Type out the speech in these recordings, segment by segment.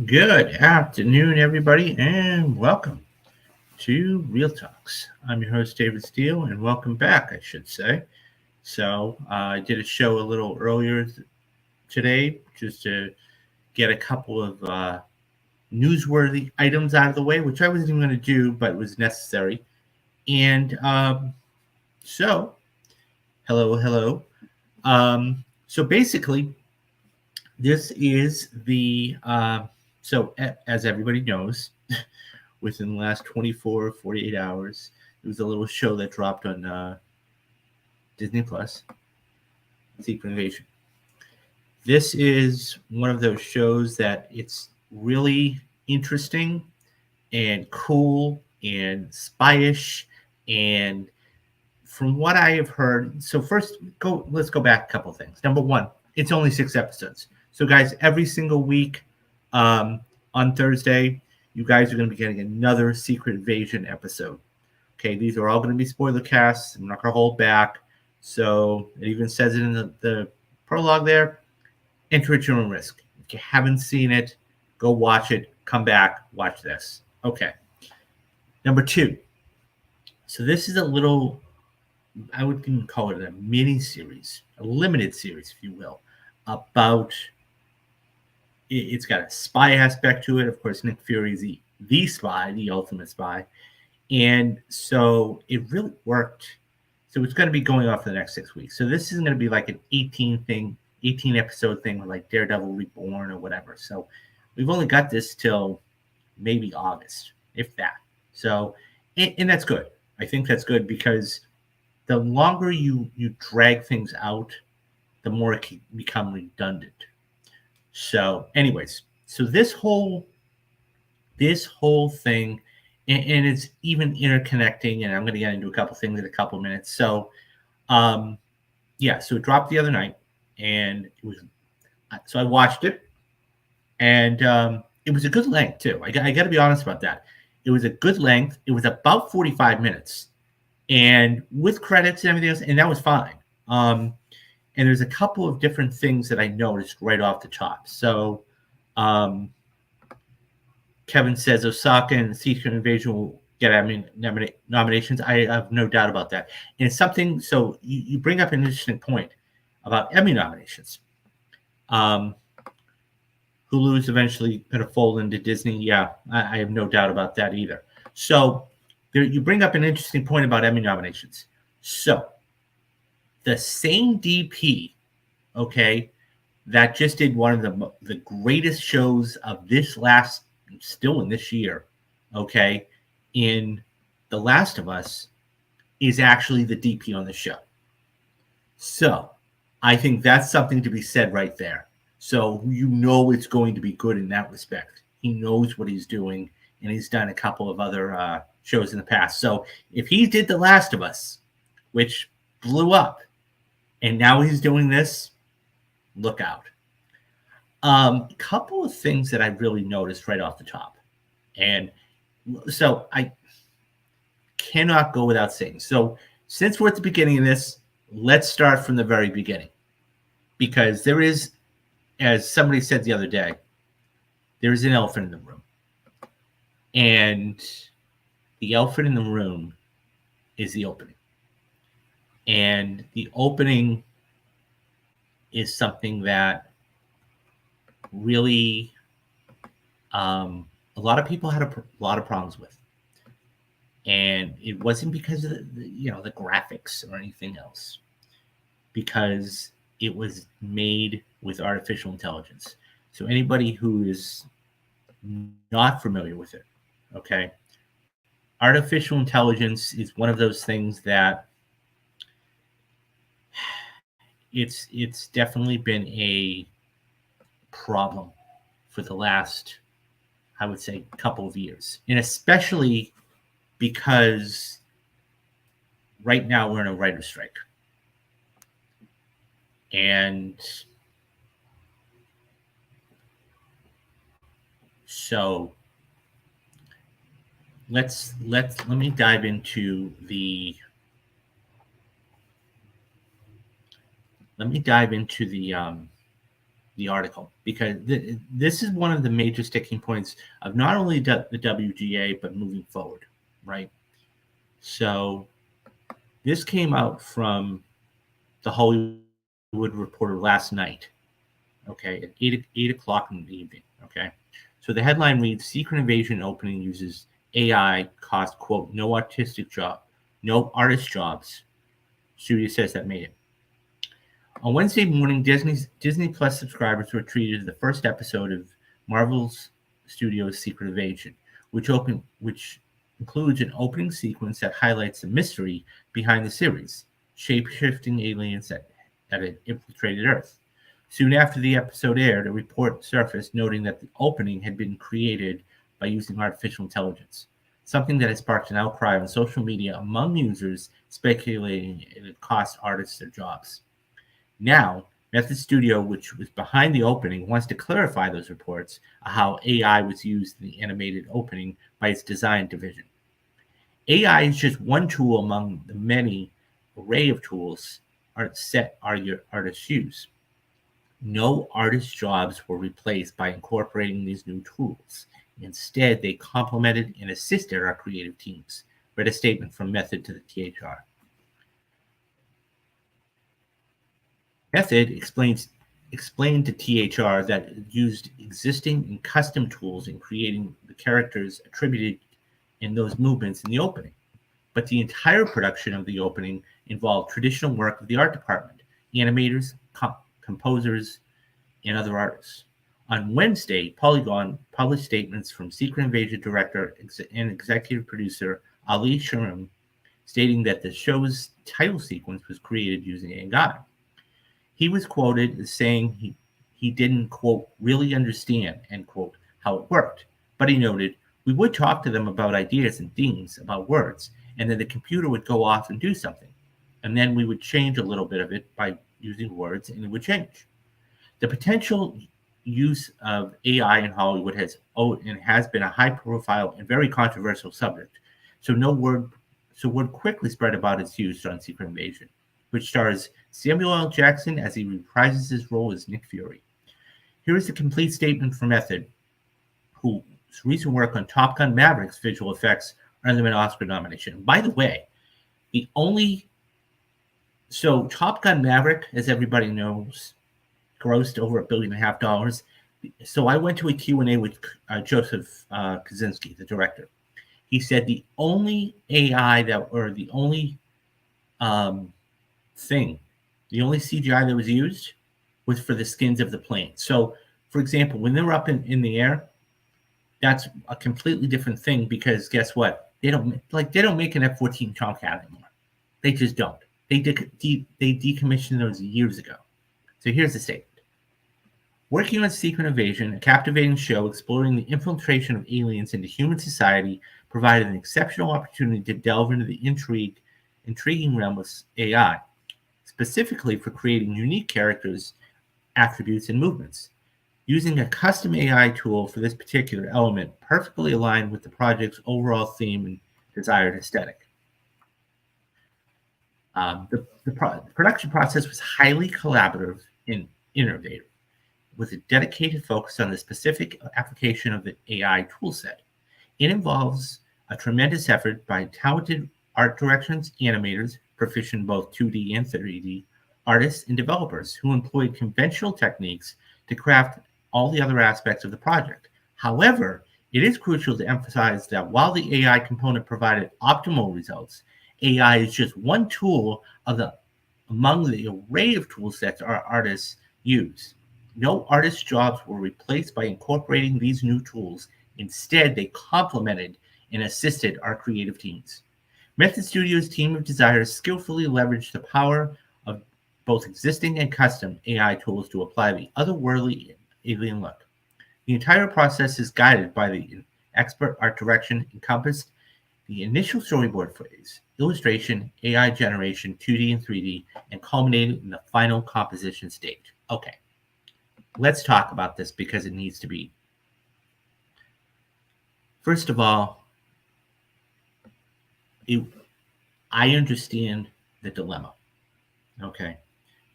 Good afternoon, everybody, and welcome to Real Talks. I'm your host, David Steele, and welcome back, I should say. I did a show a little earlier today just to get a couple of newsworthy items out of the way, which I wasn't even going to do, but was necessary. And so, hello. Basically, this is as everybody knows, within the last 24, 48 hours. It was a little show that dropped on Disney Plus, Secret Invasion. This is one of those shows that it's really interesting and cool and spyish. And from what I have heard, let's go back a couple things. Number one, it's only 6 episodes. So guys, every single week on Thursday, you guys are going to be getting another Secret Invasion episode. Okay, these are all going to be spoiler casts. I'm not going to hold back. So it even says it in the prologue there. Enter at your own risk. If you haven't seen it, go watch it. Come back, watch this. Okay. Number 2. So this is a little, I would even call it a mini series, a limited series, if you will, about. It's got a spy aspect to it. Of course, Nick Fury is the spy, the ultimate spy. And so it really worked. So it's going to be going off for the next 6 weeks. So this isn't going to be like an 18 episode thing like Daredevil Reborn or whatever. So we've only got this till maybe August, if that. So, and that's good. I think that's good because the longer you drag things out, the more it can become redundant. So, anyways, so this whole thing, and it's even interconnecting, and I'm going to get into a couple things in a couple minutes. So, so it dropped the other night, and I watched it, and it was a good length too. I got to be honest about that. It was a good length. It was about 45 minutes, and with credits and everything else, and that was fine. And there's a couple of different things that I noticed right off the top. So, Kevin says Osaka and Secret Invasion will get nominations. I have no doubt about that. And it's something. So you bring up an interesting point about Emmy nominations. Hulu is eventually going to fold into Disney. Yeah, I have no doubt about that either. So you bring up an interesting point about Emmy nominations. So the same DP, okay, that just did one of the greatest shows of still in this year, okay, in The Last of Us, is actually the DP on the show. So I think that's something to be said right there. So it's going to be good in that respect. He knows what he's doing, and he's done a couple of other shows in the past. So if he did The Last of Us, which blew up, and now he's doing this, look out. A couple of things that I really noticed right off the top. And so I cannot go without saying. So since we're at the beginning of this, let's start from the very beginning. Because there is, as somebody said the other day, there is an elephant in the room. And the elephant in the room is the opening. And the opening is something that really a lot of people had a lot of problems with. And it wasn't because of the graphics or anything else. Because it was made with artificial intelligence. So anybody who is not familiar with it, okay, artificial intelligence is one of those things that it's definitely been a problem for the last, I would say, couple of years. And especially because right now we're in a writer's strike. And so let me dive into the the article, because this is one of the major sticking points of not only the WGA, but moving forward, right? So this came out from the Hollywood Reporter last night, okay, at 8 o'clock in the evening, okay? So the headline reads, Secret Invasion opening uses AI cost, quote, no artist jobs. Studio says that made it. On Wednesday morning, Disney Plus subscribers were treated to the first episode of Marvel's Studios' Secret Invasion, which includes an opening sequence that highlights the mystery behind the series, shape-shifting aliens that had infiltrated Earth. Soon after the episode aired, a report surfaced noting that the opening had been created by using artificial intelligence, something that has sparked an outcry on social media among users speculating it would cost artists their jobs. Now, Method Studio, which was behind the opening, wants to clarify those reports of how AI was used in the animated opening by its design division. AI is just one tool among the many array of tools artists use. No artist jobs were replaced by incorporating these new tools. Instead, they complemented and assisted our creative teams, read a statement from Method to the THR. Method explained to THR that it used existing and custom tools in creating the characters attributed in those movements in the opening. But the entire production of the opening involved traditional work of the art department, animators, composers, and other artists. On Wednesday, Polygon published statements from Secret Invasion director and executive producer Ali Sharm, stating that the show's title sequence was created using AI. He was quoted as saying he didn't, quote, really understand, end quote, how it worked. But he noted, we would talk to them about ideas and themes, about words, and then the computer would go off and do something. And then we would change a little bit of it by using words, and it would change. The potential use of AI in Hollywood has been a high-profile and very controversial subject. So word quickly spread about its use on Secret Invasion, which stars Samuel L. Jackson as he reprises his role as Nick Fury. Here is the complete statement from Method, whose recent work on Top Gun Maverick's visual effects earned them an Oscar nomination. By the way, Top Gun Maverick, as everybody knows, grossed over $1.5 billion. So I went to a Q&A with Joseph Kosinski, the director. He said the only AI the only CGI that was used was for the skins of the plane. So, for example, when they're up in the air, that's a completely different thing, because guess what? They don't make an F-14 Tomcat anymore. They just don't. They decommissioned those years ago. So here's the statement. Working on Secret Invasion, a captivating show exploring the infiltration of aliens into human society, provided an exceptional opportunity to delve into the intriguing realm of AI, specifically for creating unique characters, attributes, and movements. Using a custom AI tool for this particular element perfectly aligned with the project's overall theme and desired aesthetic. The production process was highly collaborative and innovative, with a dedicated focus on the specific application of the AI toolset. It involves a tremendous effort by talented art directions, animators, proficient in both 2D and 3D, artists, and developers who employed conventional techniques to craft all the other aspects of the project. However, it is crucial to emphasize that while the AI component provided optimal results, AI is just one tool among the array of tool sets our artists use. No artist jobs were replaced by incorporating these new tools. Instead, they complemented and assisted our creative teams. Method Studio's team of designers skillfully leveraged the power of both existing and custom AI tools to apply the otherworldly alien look. The entire process is guided by the expert art direction encompassed the initial storyboard phase, illustration, AI generation, 2D and 3D, and culminated in the final composition stage. Okay, let's talk about this because it needs to be. First of all, I understand the dilemma. Okay,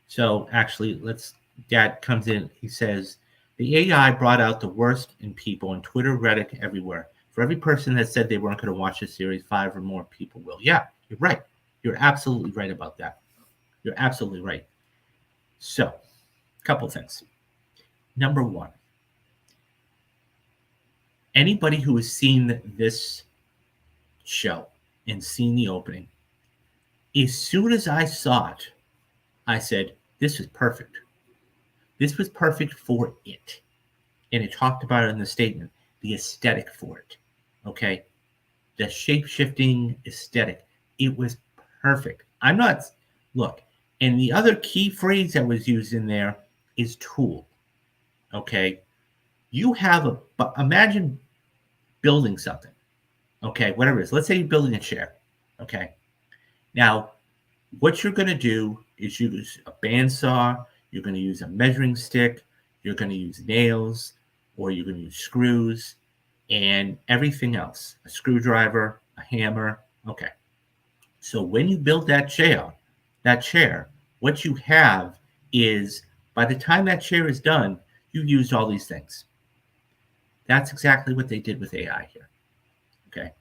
so actually, let's that comes in. He says, the AI brought out the worst in people on Twitter, Reddit, everywhere. For every person that said they weren't going to watch the series, 5 or more people will. Yeah, you're right. You're absolutely right about that. You're absolutely right. So, a couple things. Number one, anybody who has seen this show and seen the opening, as soon as I saw it, I said, this is perfect. This was perfect for it. And it talked about it in the statement, the aesthetic for it. Okay? The shape-shifting aesthetic. It was perfect. I'm not, look, and the other key phrase that was used in there is tool. Okay? You have imagine building something. Okay? Whatever it is. Let's say you're building a chair. Okay? Now, what you're going to do is use a bandsaw, you're going to use a measuring stick, you're going to use nails, or you're going to use screws, and everything else, a screwdriver, a hammer. Okay. So when you build that chair, what you have is, by the time that chair is done, you used all these things. That's exactly what they did with AI here. Okay.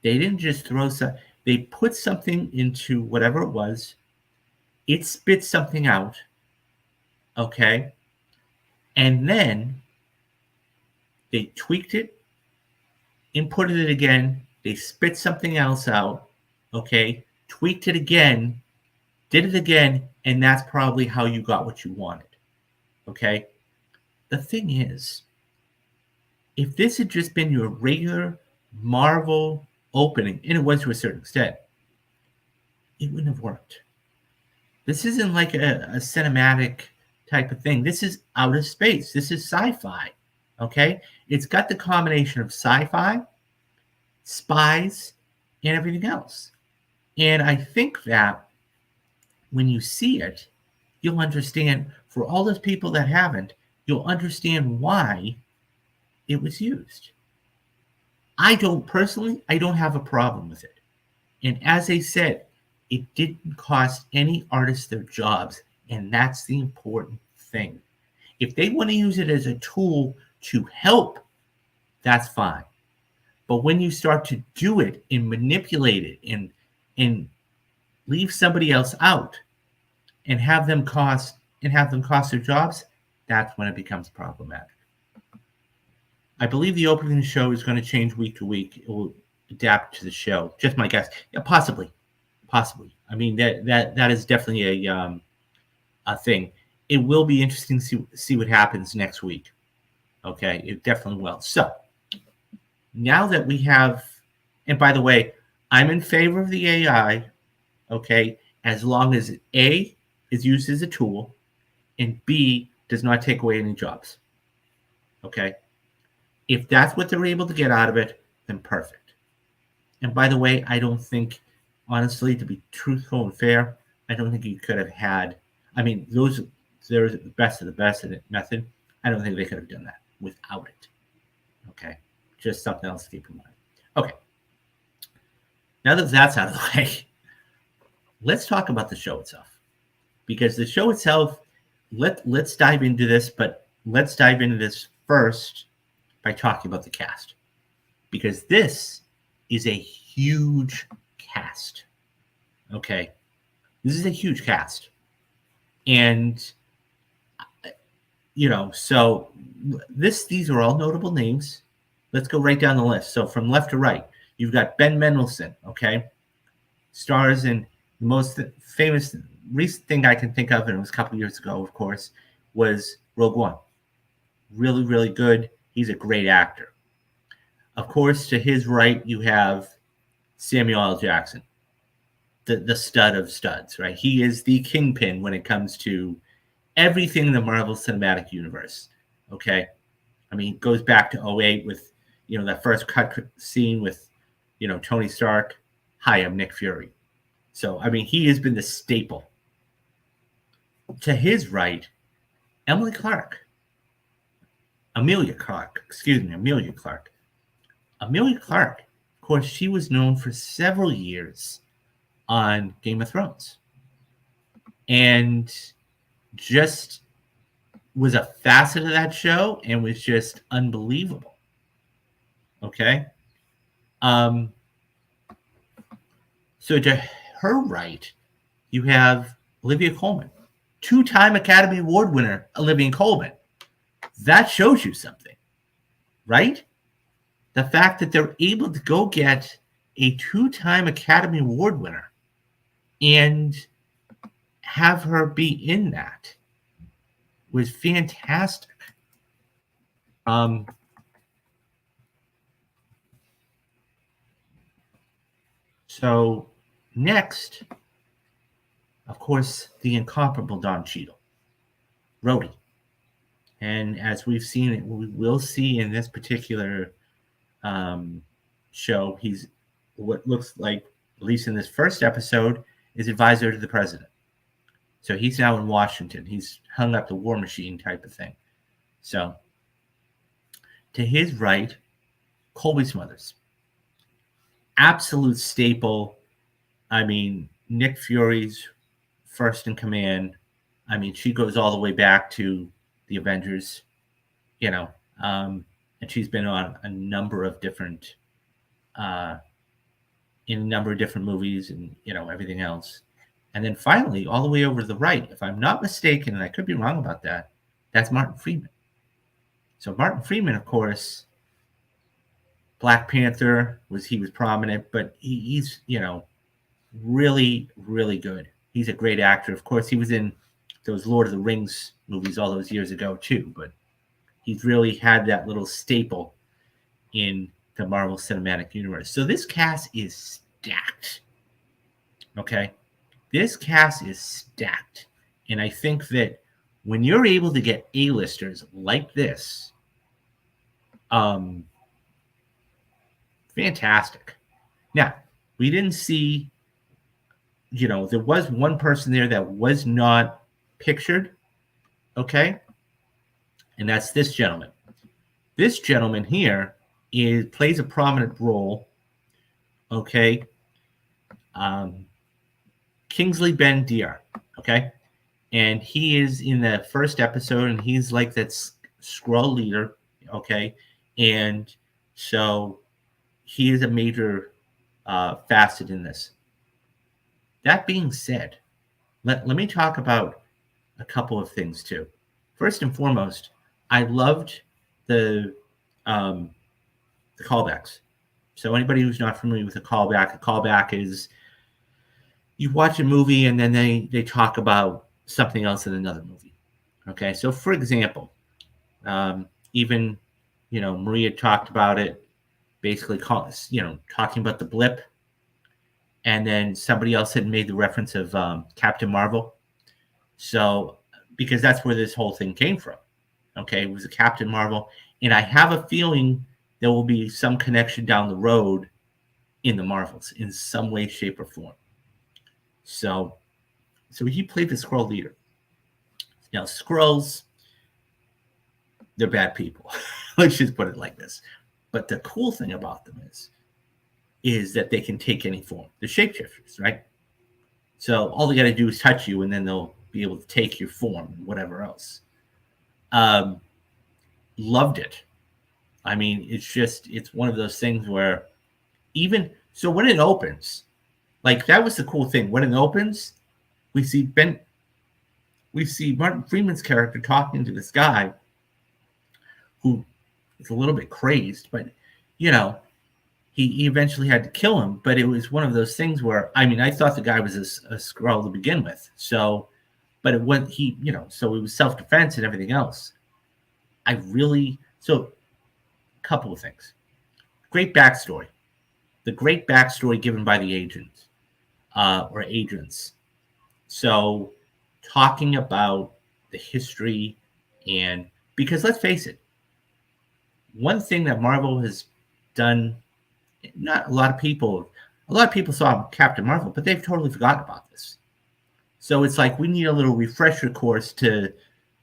They didn't just throw some, they put something into whatever it was, it spit something out, okay, and then they tweaked it, inputted it again, they spit something else out, okay, tweaked it again, did it again, and that's probably how you got what you wanted, okay? The thing is, if this had just been your regular Marvel opening, and it was to a certain extent, it wouldn't have worked. This isn't like a cinematic type of thing. This is outer space. This is sci-fi, okay? It's got the combination of sci-fi, spies, and everything else. And I think that when you see it, you'll understand, for all those people that haven't, you'll understand why it was used. I don't have a problem with it. And as I said, it didn't cost any artists their jobs, and that's the important thing. If they want to use it as a tool to help, that's fine. But when you start to do it and manipulate it and leave somebody else out and have them cost their jobs, that's when it becomes problematic. I believe the opening show is going to change week to week. It will adapt to the show. Just my guess. Yeah, possibly. I mean, that is definitely a thing. It will be interesting to see what happens next week. Okay, it definitely will. So now that we have, and by the way, I'm in favor of the AI. Okay, as long as A is used as a tool, and B does not take away any jobs. Okay, if that's what they're able to get out of it, then perfect. And by the way, I don't think, honestly, to be truthful and fair, I don't think you could have had, I mean, they're the best of the best in it method. I don't think they could have done that without it. Okay. Just something else to keep in mind. Okay. Now that that's out of the way, let's talk about the show itself. Because the show itself, let's dive into this, but let's dive into this first by talking about the cast. Because this is a huge cast. Okay. This is a huge cast. And so these are all notable names. Let's go right down the list. So from left to right, you've got Ben Mendelsohn, okay? Stars in the most famous recent thing I can think of, and it was a couple years ago, of course, was Rogue One. Really, really good. He's a great actor. Of course, to his right, you have Samuel L. Jackson, the stud of studs, right? He is the kingpin when it comes to everything in the Marvel Cinematic Universe, okay? I mean, it goes back to 2008 with, that first cut scene with, Tony Stark. Hi, I'm Nick Fury. So, I mean, he has been the staple. To his right, Amelia Clark. Amelia Clark. Amelia Clark, of course, she was known for several years on Game of Thrones. And just was a facet of that show and was just unbelievable. Okay. So to her right, you have Olivia Colman, 2-time Academy Award winner Olivia Colman. That shows you something, right? The fact that they're able to go get a 2-time Academy Award winner and have her be in that was fantastic. So next, of course, the incomparable Don Cheadle, Rhodey. And as we've seen, we will see in this particular show, he's what looks like, at least in this first episode, is advisor to the president. So he's now in Washington. He's hung up the war machine type of thing. So to his right, Colby Smulders. Absolute staple. I mean, Nick Fury's first in command. I mean, she goes all the way back to the Avengers, and she's been on a number of different, in a number of different movies and, everything else. And then finally, all the way over to the right, if I'm not mistaken, and I could be wrong about that, that's Martin Freeman. So Martin Freeman, of course, Black Panther he was prominent, but he's, really, really good. He's a great actor. Of course, he was in those Lord of the Rings movies all those years ago too, but he's really had that little staple in the Marvel Cinematic Universe. So this cast is stacked. Okay? This cast is stacked. And I think that when you're able to get A-listers like this, fantastic. Now, we didn't see, there was one person there that was not pictured, okay? And that's this gentleman. This gentleman here plays a prominent role, okay? Kingsley Ben-Dear, okay? And he is in the first episode, and he's like that Skrull leader, okay? And so he is a major facet in this. That being said, let me talk about a couple of things too. First and foremost, I loved the callbacks. So anybody who's not familiar with a callback is you watch a movie and then they talk about something else in another movie. Okay, so for example, even Maria talked about it, basically talking about the blip, and then somebody else had made the reference of Captain Marvel. So because that's where this whole thing came from. Okay, it was a Captain Marvel, and I have a feeling there will be some connection down the road in the Marvels in some way, shape, or form. So he played the Skrull leader. Now, Skrulls, they're bad people. Let's just put it like this. But the cool thing about them is that they can take any form. They're shapeshifters, right? So all they got to do is touch you, and then they'll be able to take your form and whatever else. Loved it. I mean, it's one of those things where so when it opens, like that was the cool thing. When it opens, we see Martin Freeman's character talking to this guy who is a little bit crazed, but he eventually had to kill him. But it was one of those things where, I mean, I thought the guy was a Skrull to begin with. So, but it went, so it was self-defense and everything else. So a couple of things. Great backstory. The great backstory given by the agent or agents. So talking about the history because let's face it, one thing that Marvel has done, not a lot of people saw Captain Marvel, but they've totally forgotten about this. So it's like we need a little refresher course to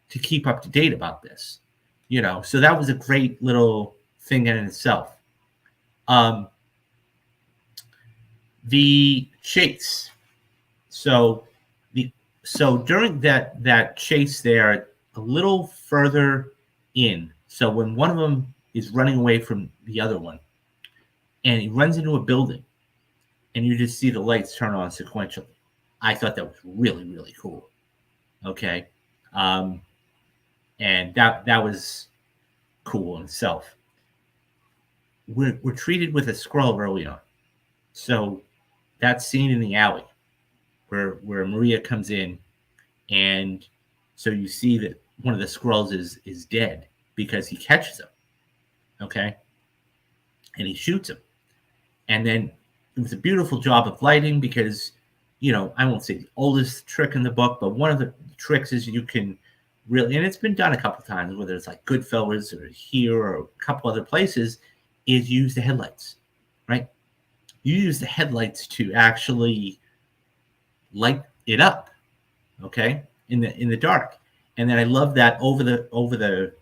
keep up to date about this. So that was a great little thing in itself. The chase. So the So during that chase there, a little further in, so when one of them is running away from the other one, and he runs into a building, and you just see the lights turn on sequentially. I thought that was really, really cool. Okay. And that was cool in itself. We're treated with a Skrull early on. So that scene in the alley where Maria comes in, and so you see that one of the Skrulls is dead because he catches him. Okay. And he shoots him. And then it was a beautiful job of lighting because, I won't say the oldest trick in the book, but one of the tricks is you can really, and it's been done a couple of times, whether it's like Goodfellas or here or a couple other places, is use the headlights, right? You use the headlights to actually light it up, okay, in the dark. And then I love that over the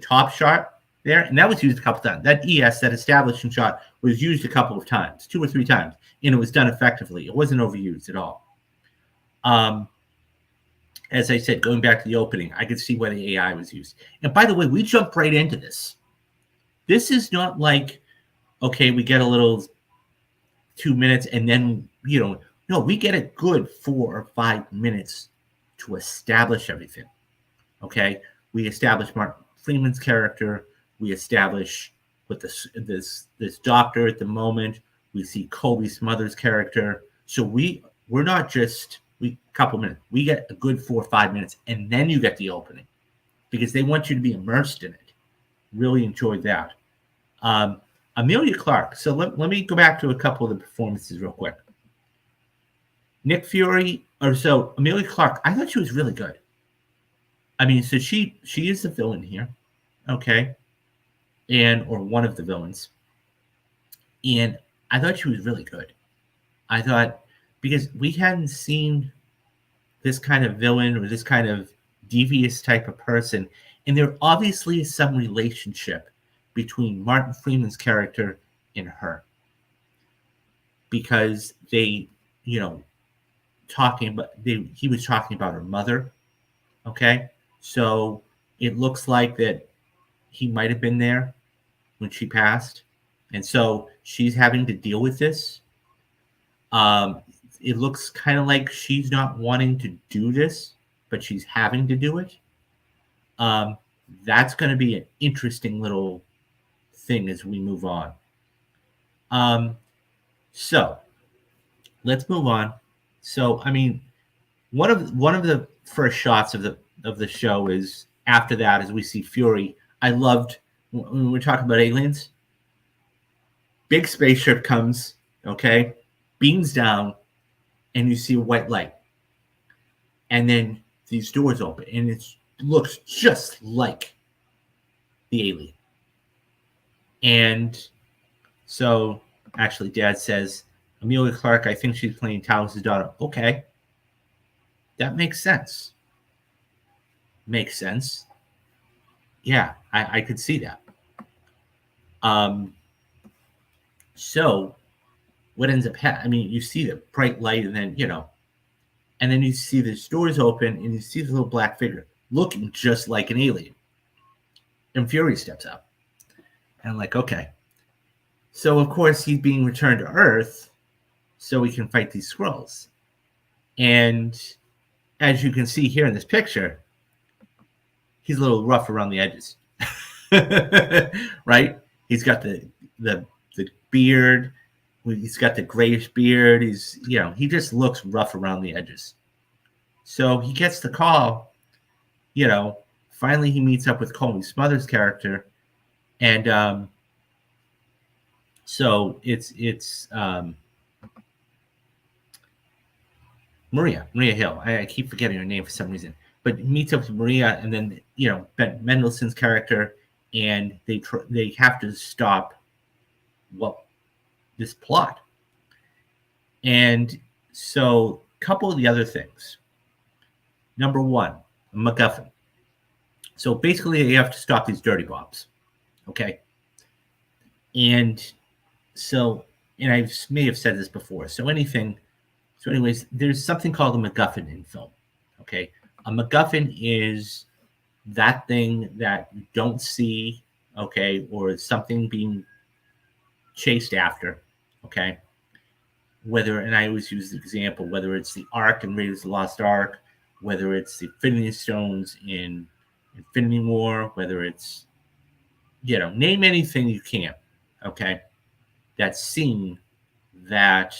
top shot there, and that was used a couple times. That ES, that establishing shot, was used a couple of times, 2 or 3 times, and it was done effectively. It wasn't overused at all. As I said, going back to the opening, I could see why the AI was used. And by the way, we jumped right into this. This is not like, okay, we get a little 2 minutes and then, no, we get a good 4 or 5 minutes to establish everything. Okay? We establish Mark Freeman's character. We establish with this doctor at the moment. We see Colby Smothers' character. So we're not just a couple minutes. We get a good 4 or 5 minutes, and then you get the opening because they want you to be immersed in it. Really enjoyed that. Amelia Clark. So let me go back to a couple of the performances real quick. Nick Fury, Amelia Clark, I thought she was really good. I mean, so she is the villain here, okay, or one of the villains, and I thought she was really good. I thought because we hadn't seen this kind of villain or this kind of devious type of person, and there obviously is some relationship between Martin Freeman's character and her because they, he was talking about her mother, okay? So it looks like that he might have been there when she passed. And so she's having to deal with this. It looks kind of like she's not wanting to do this, but she's having to do it. That's going to be an interesting little thing as we move on. So let's move on. So, I mean, one of the first shots of the show is after that as we see Fury. I loved when we're talking about aliens. Big spaceship comes, okay, beams down, and you see a white light. And then these doors open, and it looks just like the alien. And so, actually, Dad says, Amelia Clark, I think she's playing Talos' daughter. Okay. That makes sense. Makes sense. Yeah, I could see that. So what ends up happening, I mean, you see the bright light and then, and then you see the doors open and you see the little black figure looking just like an alien. And Fury steps up. And I'm like, okay. So, of course, he's being returned to Earth so he can fight these Skrulls. And as you can see here in this picture, he's a little rough around the edges. Right? He's got the beard. He's got the grayish beard. He just looks rough around the edges. So he gets the call, finally he meets up with Colby Smothers' character. And so it's Maria Hill. I keep forgetting her name for some reason. But he meets up with Maria and then, Ben Mendelsohn's character, and they have to stop this plot. And so a couple of the other things. Number one, MacGuffin. So basically they have to stop these dirty bombs. Okay. And so, and I may have said this before. So anything So, anyways, there's something called a MacGuffin in film. Okay, a MacGuffin is that thing that you don't see, okay, or something being chased after, okay. Whether, and I always use the example, whether it's the Ark in Raiders of the Lost Ark, whether it's the Infinity Stones in Infinity War, whether it's, name anything you can, okay, that scene that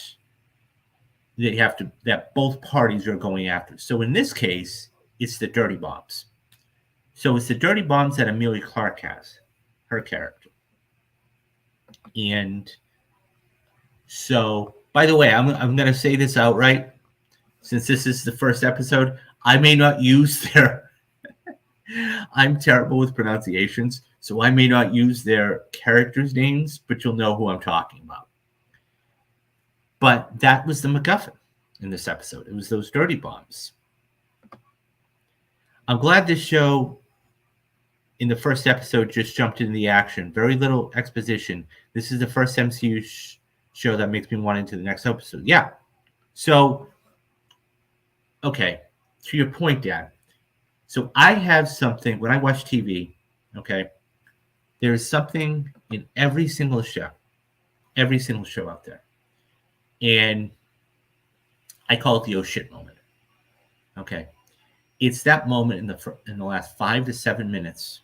that both parties are going after. So in this case, it's the dirty bombs. So it's the dirty bombs that Amelia Clark has, her character. And so, by the way, I'm going to say this outright. Since this is the first episode, I may not use their. I'm terrible with pronunciations, so I may not use their characters' names, but you'll know who I'm talking about. But that was the MacGuffin in this episode. It was those dirty bombs. I'm glad this show, in the first episode, just jumped into the action. Very little exposition. This is the first MCU show that makes me want into the next episode. Yeah. So, okay, to your point, Dad. So I have something, when I watch TV, okay, there's something in every single show out there. And I call it the oh shit moment. Okay. It's that moment in the last 5 to 7 minutes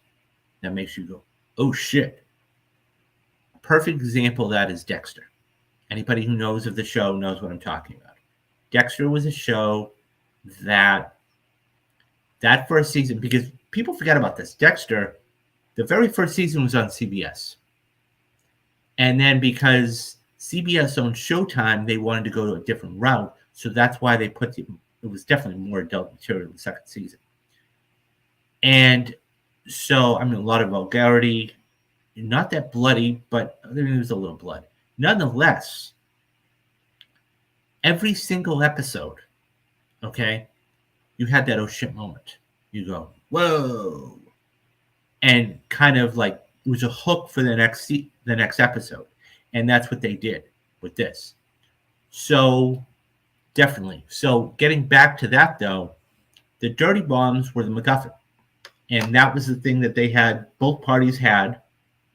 that makes you go, oh shit. A perfect example of that is Dexter. Anybody who knows of the show knows what I'm talking about. Dexter was a show that first season, because people forget about this. Dexter, the very first season was on CBS. And then because CBS owned Showtime, they wanted to go to a different route. So that's why they it was definitely more adult material in the second season. And so, a lot of vulgarity, not that bloody, but there was a little blood. Nonetheless, every single episode, okay, you had that oh shit moment. You go, whoa. And kind of like it was a hook for the next episode. And that's what they did with this. So definitely. So getting back to that though, the dirty bombs were the MacGuffin. And that was the thing that they had, both parties had,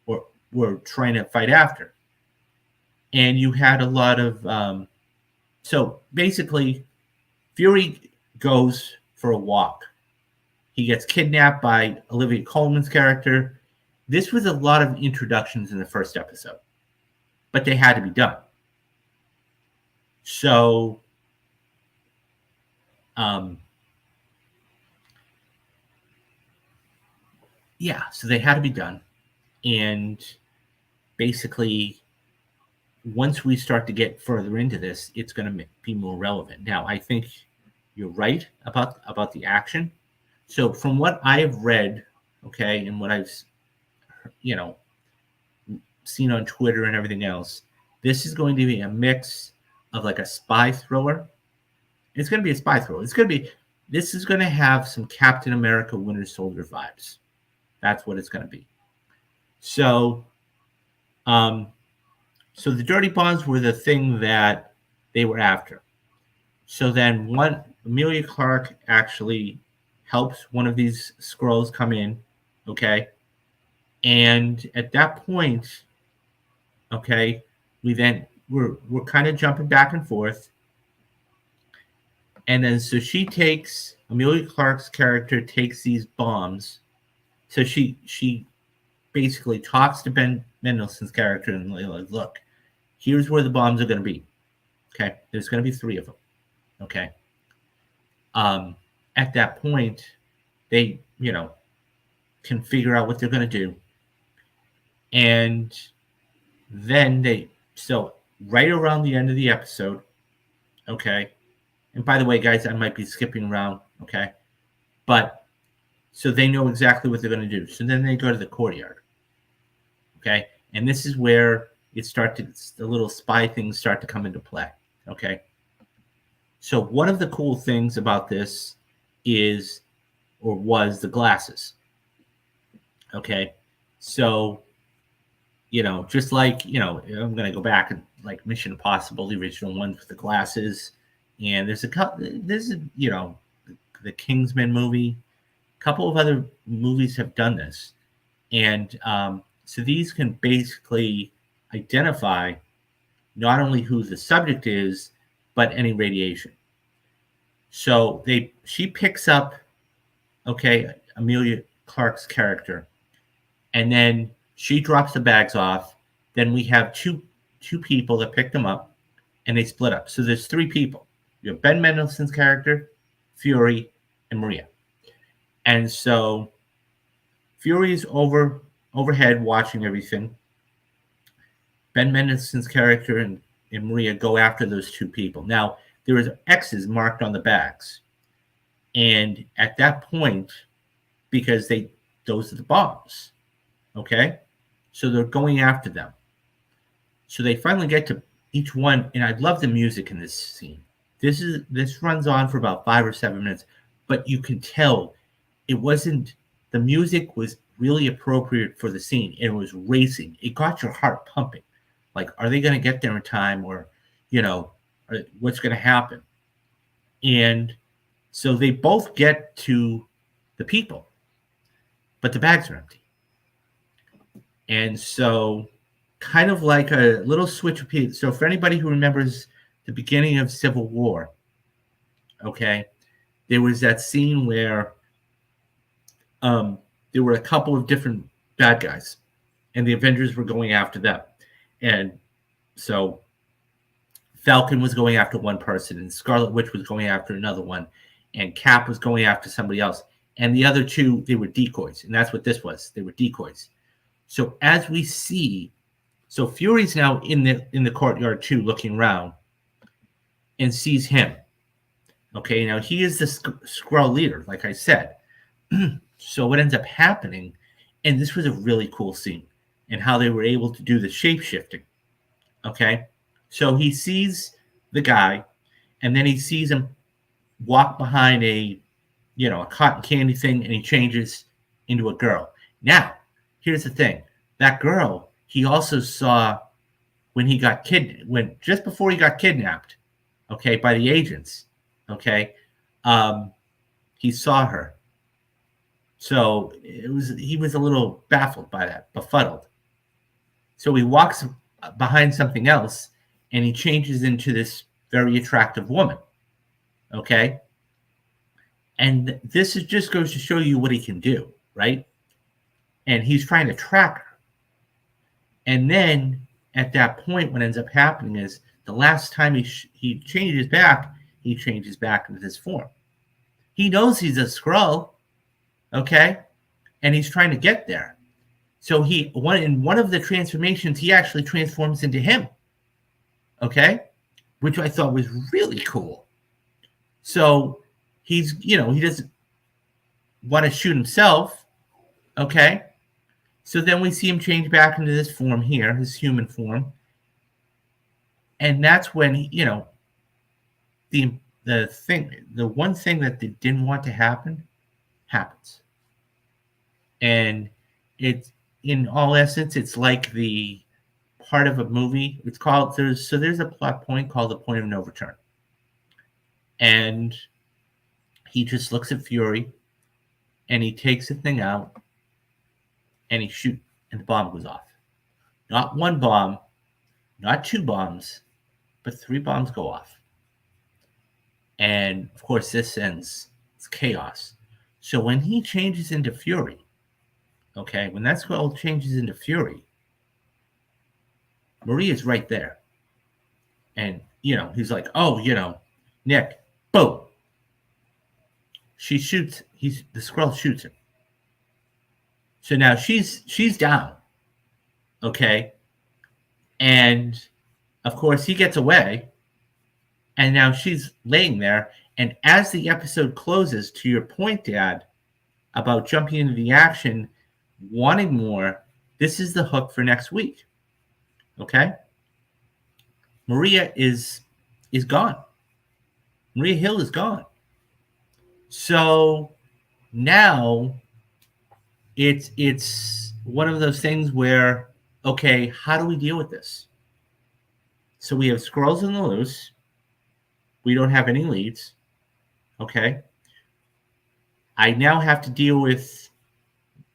or were trying to fight after. And you had a lot of, so basically, Fury goes for a walk. He gets kidnapped by Olivia Colman's character. This was a lot of introductions in the first episode, but they had to be done. So, so they had to be done. And basically, once we start to get further into this, it's going to be more relevant. Now, I think you're right about the action. So from what I've read, okay, and what I've, seen on Twitter and everything else, this is going to be a mix of like a spy thriller. It's going to be a spy thriller. This is going to have some Captain America Winter Soldier vibes. That's what it's going to be. So, so the dirty bombs were the thing that they were after. So then Amelia Clark actually helps one of these Skrulls come in, okay? And at that point, okay, we're kind of jumping back and forth. And then so Amelia Clark's character takes these bombs. So she basically talks to Ben Mendelsohn's character and like, look, here's where the bombs are going to be. Okay, there's going to be 3 of them. Okay. At that point, they, can figure out what they're going to do. And then so right around the end of the episode, okay. And by the way, guys, I might be skipping around, okay. But so they know exactly what they're going to do. So then they go to the courtyard, okay. And this is where the little spy things start to come into play, okay. So one of the cool things about this was the glasses. Okay. So, just like, I'm going to go back and like Mission Impossible, the original ones with the glasses, And there's a couple. This is the Kingsman movie. A couple of other movies have done this, and so these can basically identify not only who the subject is, but any radiation. So she picks up, Amelia Clark's character, and then she drops the bags off. Then we have two people that pick them up, and they split up. So there's three people. You have Ben Mendelsohn's character, Fury, and Maria. And so Fury is overhead watching everything. Ben Mendelsohn's character and Maria go after those two people. Now, there is X's marked on the bags. And at that point, because those are the bombs, okay? So they're going after them. So they finally get to each one, and I love the music in this scene. This runs on for about 5 or 7 minutes, but you can tell the music was really appropriate for the scene. It was racing. It got your heart pumping. Like, are they going to get there in time, or, what's going to happen? And so they both get to the people, but the bags are empty. And so kind of like a little switch of pace. So for anybody who remembers the beginning of Civil War, okay, there was that scene where there were a couple of different bad guys, and the Avengers were going after them. And so Falcon was going after one person, and Scarlet Witch was going after another one, and Cap was going after somebody else. And the other two, they were decoys, and that's what this was. They were decoys. So as we see, so Fury's now in the courtyard too, looking around, and sees him. Okay, now he is the Skrull leader, like I said. So what ends up happening, and this was a really cool scene, and how they were able to do the shape-shifting. Okay, so he sees the guy, and then he sees him walk behind a cotton candy thing, and he changes into a girl. Now, here's the thing. That girl, he also saw when he got just before he got kidnapped, okay, by the agents, okay, he saw her. So he was a little baffled by that, befuddled. So he walks behind something else, and he changes into this very attractive woman, okay? And this just goes to show you what he can do, right? And he's trying to track her. And then at that point, what ends up happening is the last time he changes back, he changes back into this form. He knows he's a Skrull, okay? And he's trying to get there. So in one of the transformations, he actually transforms into him, okay? Which I thought was really cool. So he doesn't want to shoot himself, okay? So then we see him change back into this form here, his human form. And that's when, the one thing that they didn't want to happen happens. And it's, in all essence, it's like the part of a movie. It's called, there's a plot point called the point of no return. And he just looks at Fury, and he takes the thing out, and he shoots, and the bomb goes off. Not one bomb, not two bombs, but 3 bombs go off. And, of course, this ends. It's chaos. So when he changes into Fury, okay, when that Skrull changes into Fury, Maria's right there. And, he's like, oh, Nick, boom. She shoots, the Skrull shoots him. So now she's down, okay? And, of course, he gets away, and now she's laying there. And as the episode closes, to your point, Dad, about jumping into the action, wanting more, this is the hook for next week, okay? Maria is gone. Maria Hill is gone. So now it's one of those things where, okay, how do we deal with this? So we have Skrulls in the loose. We don't have any leads. Okay. We now have to deal with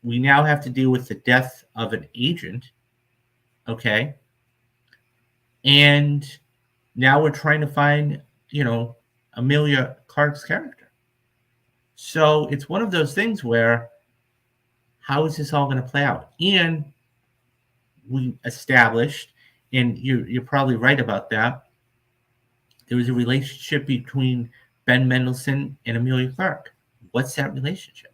the death of an agent. Okay. And now we're trying to find, Amelia Clark's character. So it's one of those things where, how is this all going to play out? And we established, and you're probably right about that, there was a relationship between Ben Mendelsohn and Amelia Clark. What's that relationship?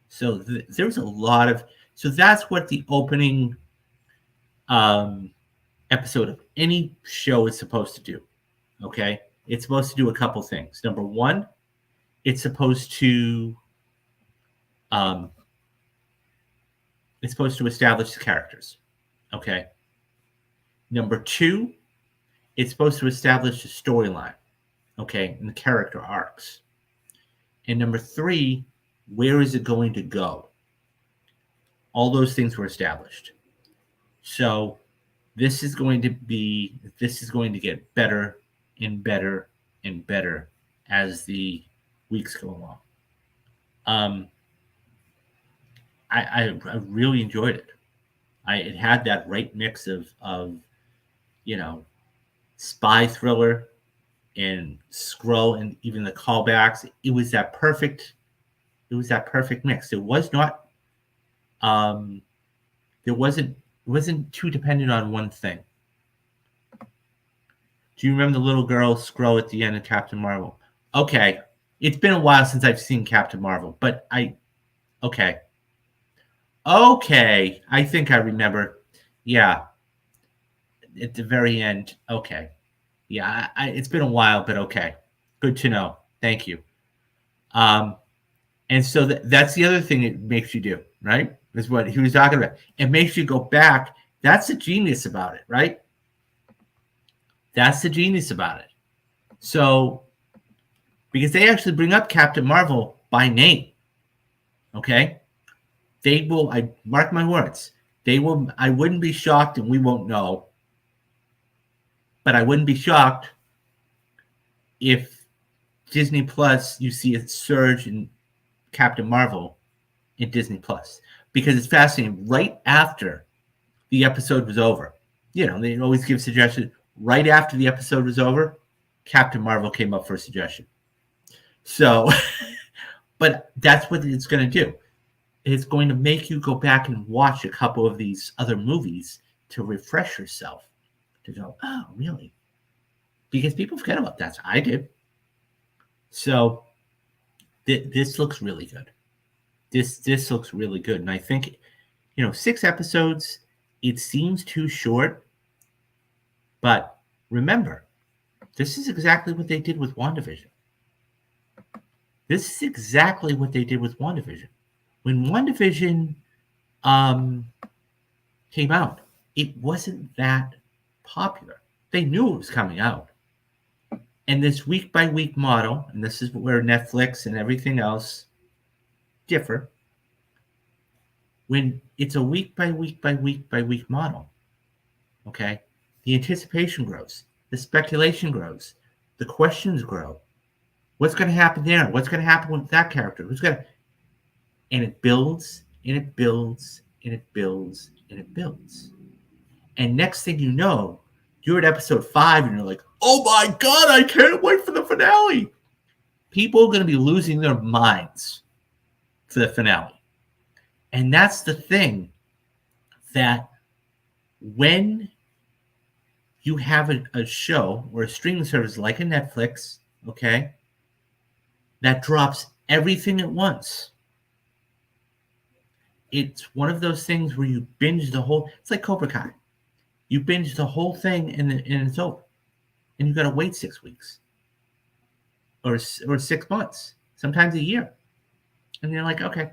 So there's a lot of, so that's what the opening episode of any show is supposed to do. Okay. It's supposed to do a couple things. Number one, it's supposed to establish the characters. Okay. Number two, it's supposed to establish the storyline. Okay. And the character arcs. And number three, where is it going to go? All those things were established. So this is going to get better and better and better as the weeks go along. I really enjoyed it. It had that right mix of spy thriller and Skrull, and even the callbacks. It was that perfect mix. It was not it wasn't too dependent on one thing. Do you remember the little girl Skrull at the end of Captain Marvel? Okay. It's been a while since I've seen Captain Marvel, but okay. I think I remember. Yeah. At the very end. Okay. Yeah, it's been a while, but okay. Good to know. Thank you. And so that's the other thing it makes you do, right? Is what he was talking about. It makes you go back. That's the genius about it, right? That's the genius about it. So, because they actually bring up Captain Marvel by name, okay? They will, I mark my words, they will, I wouldn't be shocked, and we won't know, but I wouldn't be shocked if Disney Plus, you see a surge in Captain Marvel in Disney Plus, because it's fascinating. Right after the episode was over, they always give suggestions. Right after the episode was over, Captain Marvel came up for a suggestion. So, but that's what it's going to do. It's going to make you go back and watch a couple of these other movies to refresh yourself, to go, oh, really? Because people forget about that. I did. So this looks really good. This looks really good. And I think, 6 episodes, it seems too short. But remember, this is exactly what they did with WandaVision. This is exactly what they did with WandaVision. When WandaVision came out, it wasn't that popular. They knew it was coming out. And this week-by-week model, and this is where Netflix and everything else differ, when it's a week-by-week model, okay, the anticipation grows, the speculation grows, the questions grow. What's going to happen there? What's going to happen with that character? And it builds, and it builds, and it builds, and it builds. And next thing you know, you're at episode 5, and you're like, oh my God, I can't wait for the finale. People are going to be losing their minds for the finale. And that's the thing, that when you have a show or a streaming service like a Netflix, okay, that drops everything at once, it's one of those things where you binge the whole, it's like Cobra Kai. You binge the whole thing and it's over. And you've got to wait 6 weeks or 6 months, sometimes a year. And you're like, okay,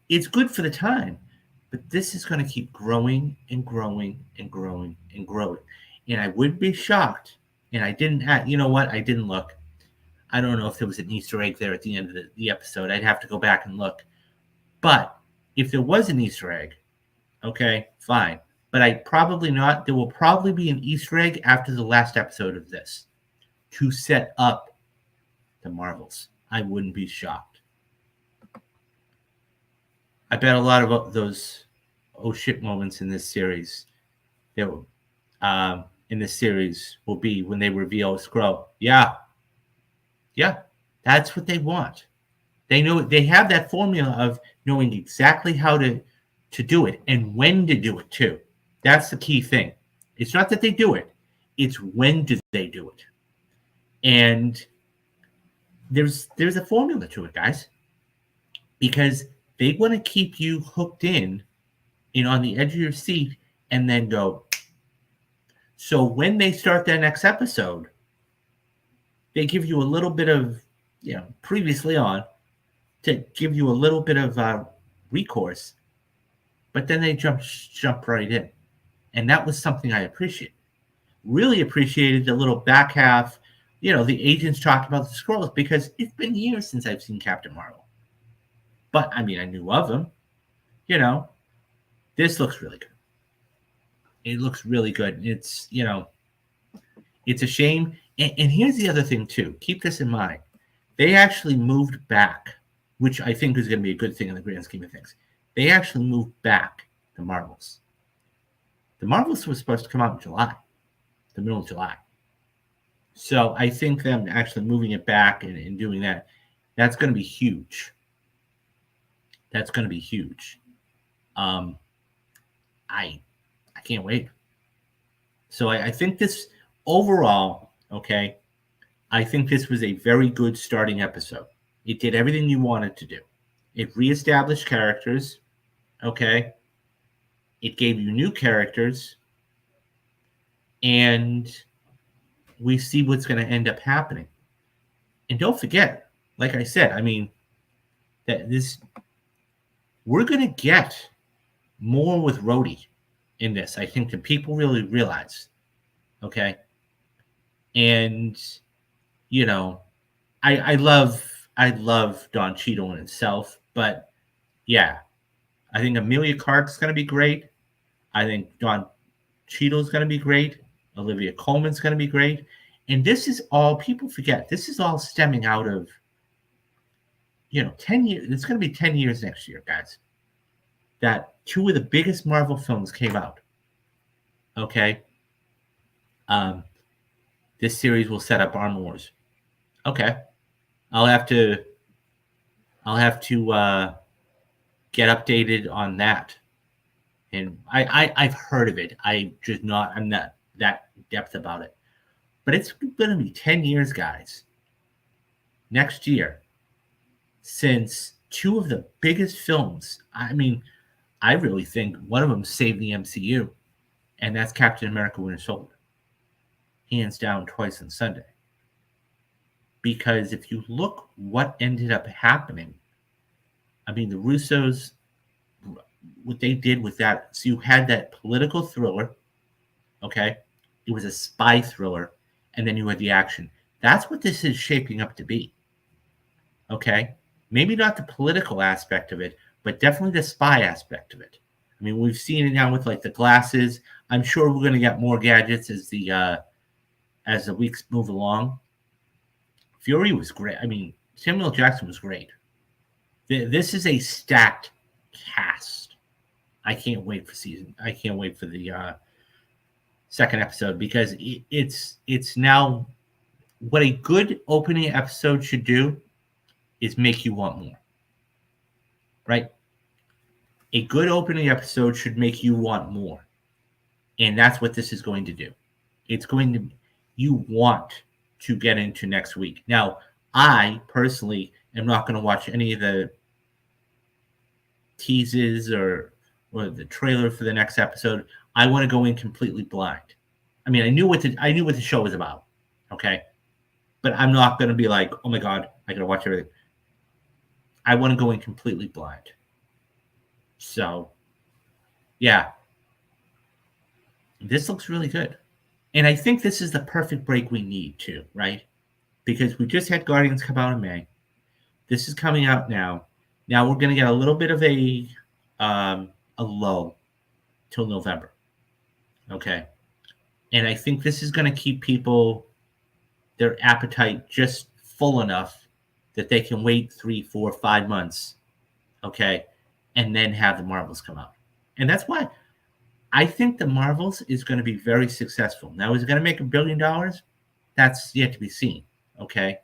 it's good for the time, but this is going to keep growing and growing and growing and growing. And I would be shocked. And I didn't, you know what? I didn't look. I don't know if there was an Easter egg there at the end of the episode. I'd have to go back and look. But if there was an Easter egg, okay, fine. But I probably not. There will probably be an Easter egg after the last episode of this. to set up the Marvels. I wouldn't be shocked. I bet a lot of those oh shit moments in this series, that in this series will be when they reveal Skrull. Yeah, that's what they want. They know they have that formula of knowing exactly how to do it and when to do it too. That's the key thing. It's not that they do it; it's when do they do it. And there's a formula to it, guys, because they want to keep you hooked in on the edge of your seat, and then go. So when they start that next episode, they give you a little bit of previously on to give you a little bit of recourse, but then they jump right in, and that was something I appreciated. Really appreciated the little back half. The agents talked about the Skrulls because it's been years since I've seen Captain Marvel. But I mean, I knew of them. This looks really good. It looks really good. It's it's a shame. And here's the other thing too. Keep this in mind. They actually moved back, which I think is going to be a good thing in the grand scheme of things. They actually moved back the Marvels. The Marvels was supposed to come out in July, the middle of July. So I think them actually moving it back and doing that, that's going to be huge. That's going to be huge. I can't wait. So I think this overall, okay, I think this was a very good starting episode. It did everything you wanted to do. It reestablished characters, okay? It gave you new characters, and we see what's going to end up happening. And don't forget, like I said, I mean, that we're going to get more with Rhodey in this, I think, than people really realize, okay? And, I love Don Cheadle in itself, but yeah, I think Amelia Clark's going to be great. I think Don Cheadle's going to be great. Olivia Colman's going to be great. And this is all, people forget, this is all stemming out of, 10 years. It's going to be 10 years next year, guys, that two of the biggest Marvel films came out. Okay. This series will set up Armor Wars. Okay. I'll have to get updated on that. And I've heard of it. I'm not that depth about it. But it's going to be 10 years, guys, next year, since two of the biggest films. I mean, I really think one of them saved the MCU, and that's Captain America Winter Soldier. Hands down, twice on Sunday. Because if you look what ended up happening, I mean, the Russos, what they did with that, so you had that political thriller, okay? It was a spy thriller, and then you had the action. That's what this is shaping up to be, okay? Maybe not the political aspect of it, but definitely the spy aspect of it. I mean, we've seen it now with like the glasses. I'm sure we're going to get more gadgets as the weeks move along. Fury was great. I mean, Samuel Jackson was great. This is a stacked cast. I can't wait for the second episode, because it's now what a good opening episode should do is make you want more. Right? A good opening episode should make you want more. And that's what this is going to do. You want to get into next week. Now, I personally am not going to watch any of the teases or the trailer for the next episode. I want to go in completely blind. I mean, I knew what the show was about, okay? But I'm not going to be like, oh my God, I got to watch everything. I want to go in completely blind. So, yeah. This looks really good. And I think this is the perfect break we need too, right? Because we just had Guardians come out in May. This is coming out now. Now we're going to get a little bit of a lull till November. Okay. And I think this is going to keep people their appetite just full enough that they can wait 3, 4, 5 months, okay, and then have the Marvels come out. And that's why I think the Marvels is going to be very successful. Now, is it going to make $1 billion? That's yet to be seen, okay?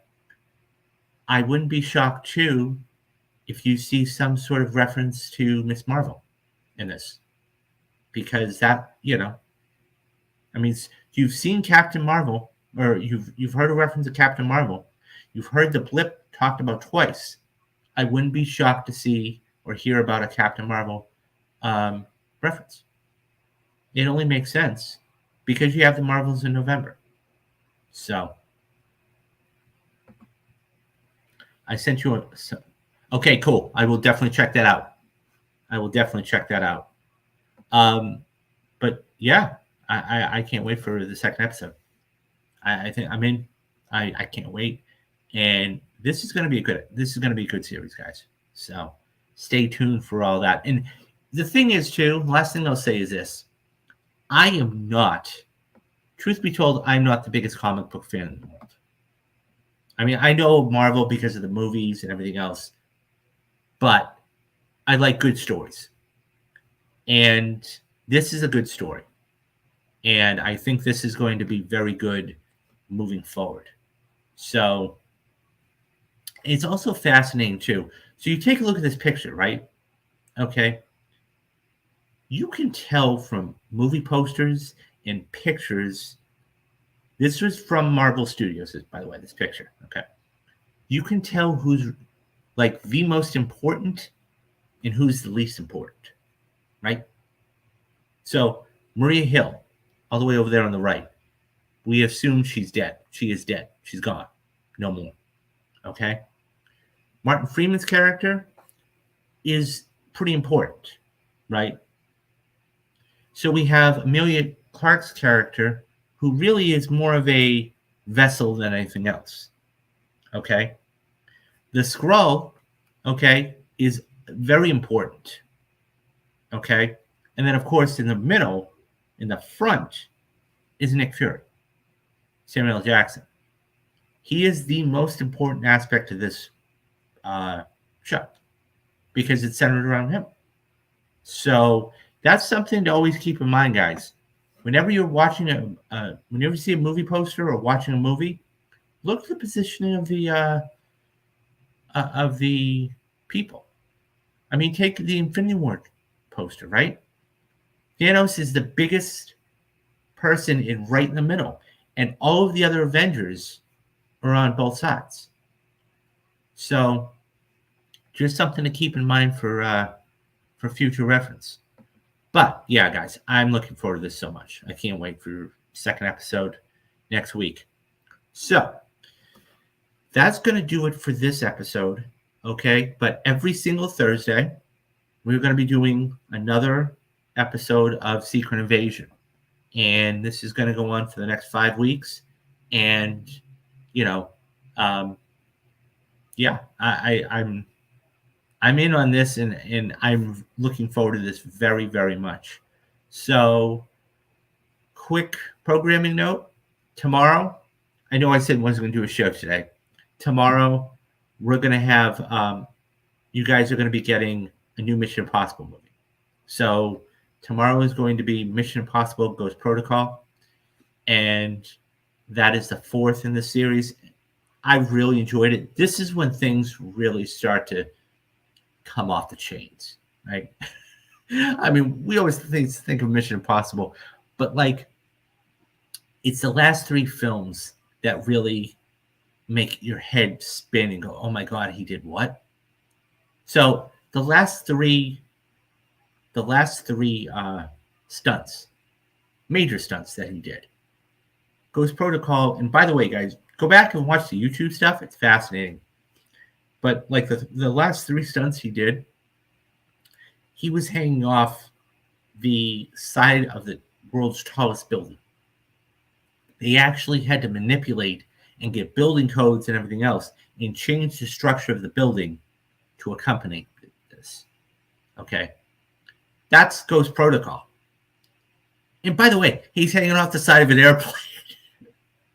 I wouldn't be shocked, too, if you see some sort of reference to Miss Marvel in this. Because that, I mean, you've seen Captain Marvel, or you've heard a reference to Captain Marvel. You've heard the blip talked about twice. I wouldn't be shocked to see or hear about a Captain Marvel reference. It only makes sense because you have the Marvels in November. So, I sent you okay, cool. I will definitely check that out. But yeah, I can't wait for the second episode. I think I'm in. I can't wait. And this is going to be a good series, guys. So stay tuned for all that. And the thing is, too, last thing I'll say is this. I am not, truth be told, I'm not the biggest comic book fan in the world. I mean, I know Marvel because of the movies and everything else, but I like good stories. And this is a good story. And I think this is going to be very good moving forward. So it's also fascinating, too. So you take a look at this picture, right? Okay. You can tell from movie posters and pictures. This was from Marvel Studios, by the way, this picture. Okay. You can tell who's like the most important and who's the least important, right? So Maria Hill, all the way over there on the right, we assume she's dead. She is dead. She's gone. No more. Okay. Martin Freeman's character is pretty important, right? So we have Emilia Clarke's character, who really is more of a vessel than anything else. Okay. The Skrull, okay, is very important. Okay. And then, of course, in the middle, in the front, is Nick Fury, Samuel L. Jackson. He is the most important aspect of this show because it's centered around him. So that's something to always keep in mind, guys. Whenever you're watching whenever you see a movie poster or watching a movie, look at the positioning of the people. I mean, take the Infinity War poster, right? Thanos is the biggest person right in the middle, and all of the other Avengers are on both sides. So, just something to keep in mind for future reference. But yeah, guys, I'm looking forward to this so much. I can't wait for the second episode next week. So that's going to do it for this episode. Okay. But every single Thursday, we're going to be doing another episode of Secret Invasion. And this is going to go on for the next 5 weeks. And, yeah, I'm in on this, and I'm looking forward to this very, very much. So, quick programming note. Tomorrow, I know I said I wasn't going to do a show today. Tomorrow, we're going to have, you guys are going to be getting a new Mission Impossible movie. So, tomorrow is going to be Mission Impossible Ghost Protocol. And that is the 4th in the series. I really enjoyed it. This is when things really start to come off the chains, right? I mean, we always think of Mission Impossible, but it's the last 3 films that really make your head spin and go, oh my God, he did what? So the last three stunts, major stunts that he did, Ghost Protocol, and by the way, guys, go back and watch the YouTube stuff. It's fascinating. But the last 3 stunts he did, he was hanging off the side of the world's tallest building. They actually had to manipulate and get building codes and everything else and change the structure of the building to accompany this. Okay. That's Ghost Protocol. And by the way, he's hanging off the side of an airplane.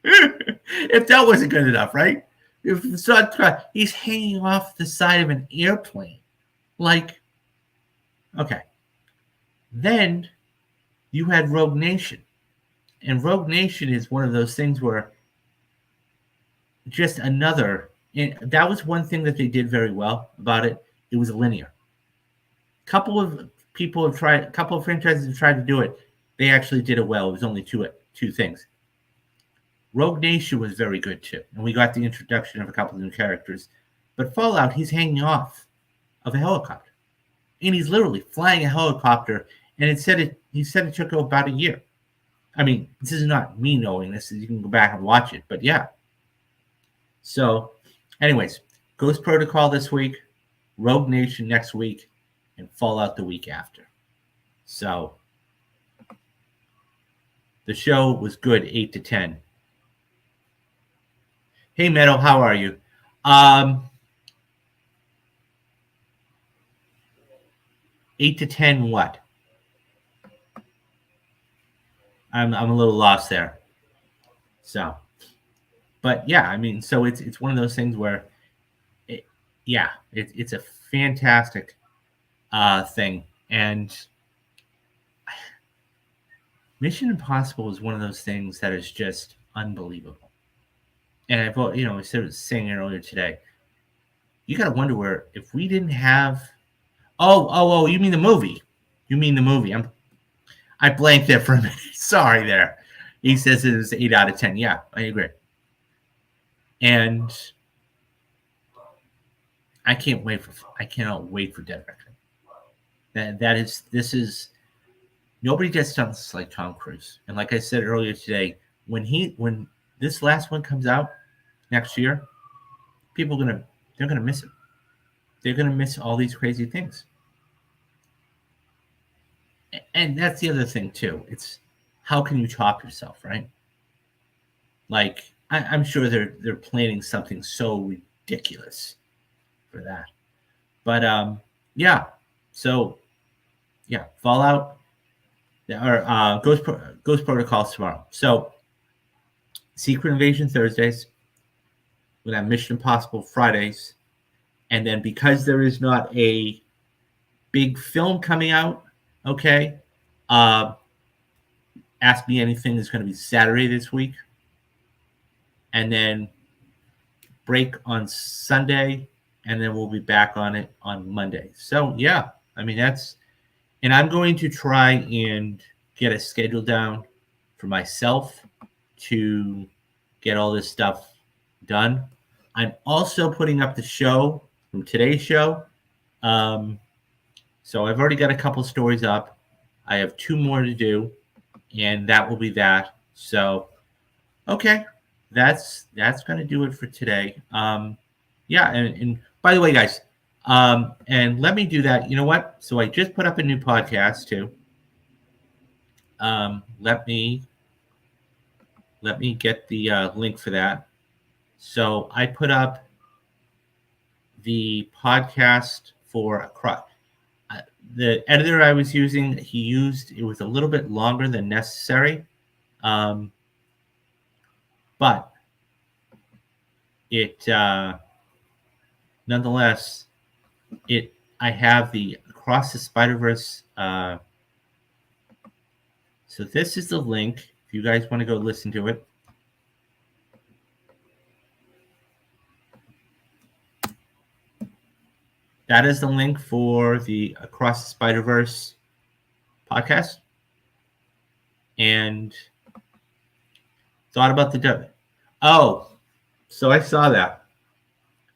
If that wasn't good enough, right? He's hanging off the side of an airplane. Like, okay. Then you had Rogue Nation. And Rogue Nation is one of those things where just another, and that was one thing that they did very well about it. It was linear. A couple of franchises have tried to do it. They actually did it well. It was only two things. Rogue Nation was very good too, and we got the introduction of a couple of new characters. But Fallout, he's hanging off of a helicopter, and he's literally flying a helicopter. And he said it took about a year. I mean, this is not me knowing this. You can go back and watch it, but yeah. So, anyways, Ghost Protocol this week, Rogue Nation next week, and Fallout the week after. So, the show was good 8 to 10. Hey, Meadow, how are you? 8 to 10 what? I'm a little lost there. So, but yeah, I mean, so it's one of those things where, it's a fantastic thing, and Mission Impossible is one of those things that is just unbelievable. And I was saying earlier today, you got to wonder where if we didn't have. Oh! You mean the movie? I blanked there for a minute. Sorry there. He says it was 8 out of 10. Yeah, I agree. And I cannot wait for Dead Reckoning. This is nobody does stunts like Tom Cruise. And like I said earlier today, when this last one comes out next year, they're gonna miss it. They're gonna miss all these crazy things. And that's the other thing too. It's how can you top yourself, right? Like I'm sure they're planning something so ridiculous for that. But yeah. So yeah, Fallout or Ghost Protocols tomorrow. So Secret Invasion Thursdays. We'll have Mission Impossible Fridays, and then because there is not a big film coming out, okay. Ask Me Anything is going to be Saturday this week. And then break on Sunday. And then we'll be back on it on Monday. So, yeah. I mean, and I'm going to try and get a schedule down for myself to get all this stuff done. I'm also putting up the show from today's show. So I've already got a couple stories up. I have 2 more to do, and that will be that. So, okay, that's going to do it for today. Yeah, and by the way, guys, and let me do that. You know what? So I just put up a new podcast too. Let me get the link for that. So I put up the podcast for the editor I was using. It was a little bit longer than necessary, but it nonetheless I have the Across the Spider-Verse. So this is the link if you guys want to go listen to it. That is the link for the Across the Spider-Verse podcast. And thought about the Oh, so I saw that.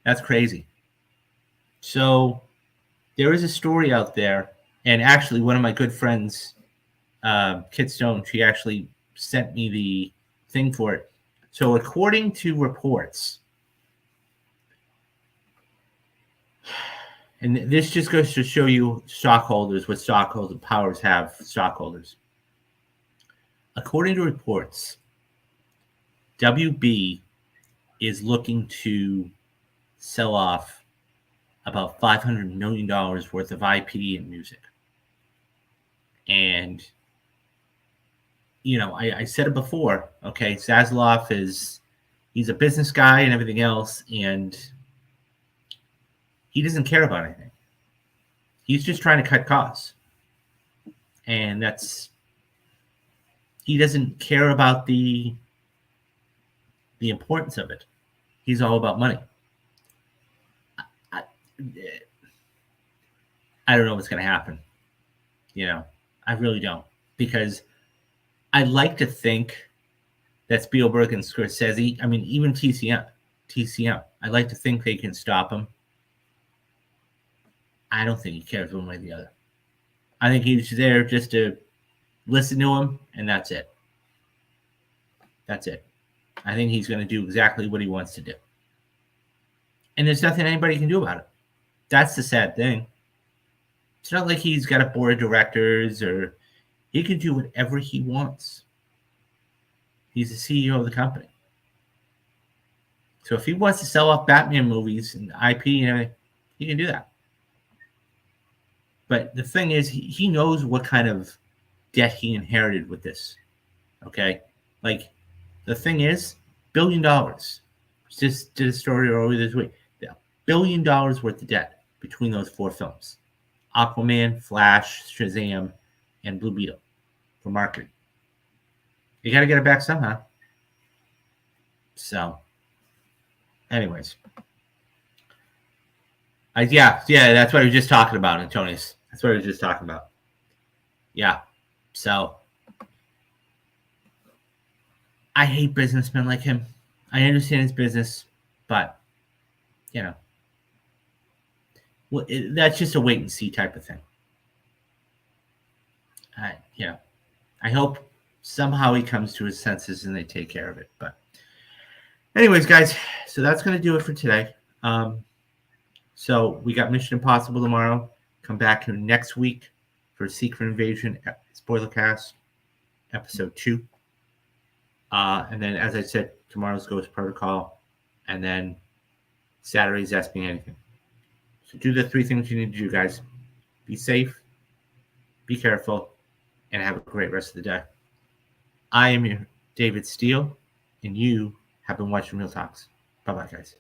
That's crazy. So there is a story out there, and actually one of my good friends, Kit Stone, she actually sent me the thing for it. So according to reports, and this just goes to show you stockholders, what stockholder powers have stockholders. According to reports, WB is looking to sell off about $500 million worth of IP and music. And I said it before. Okay, Zaslav he's a business guy and everything else, and he doesn't care about anything. He's just trying to cut costs, and he doesn't care about the importance of it. He's all about money. I, I don't know what's going to happen. I really don't, because I like to think that Spielberg and Scorsese, I mean, even TCM, I like to think they can stop him. I don't think he cares one way or the other. I think he's there just to listen to him, and that's it. That's it. I think he's going to do exactly what he wants to do. And there's nothing anybody can do about it. That's the sad thing. It's not like he's got a board of directors, or he can do whatever he wants. He's the CEO of the company. So if he wants to sell off Batman movies and IP and everything, he can do that. But the thing is, he knows what kind of debt he inherited with this. Okay? Like, the thing is, $1 billion. Just did a story earlier this week. $1 billion worth of debt between those 4 films. Aquaman, Flash, Shazam, and Blue Beetle for marketing. You got to get it back somehow. So, anyways. Yeah, that's what I was just talking about, Antonius. That's what I was just talking about. Yeah. So, I hate businessmen like him. I understand his business, but, that's just a wait and see type of thing. I hope somehow he comes to his senses and they take care of it. But anyways, guys, so that's going to do it for today. So we got Mission Impossible tomorrow. Come back here next week for Secret Invasion Spoilercast episode 2. And then, as I said, tomorrow's Ghost Protocol. And then Saturday's Ask Me Anything. So do the 3 things you need to do, guys. Be safe, be careful, and have a great rest of the day. I am your David Steele, and you have been watching Real Talks. Bye-bye, guys.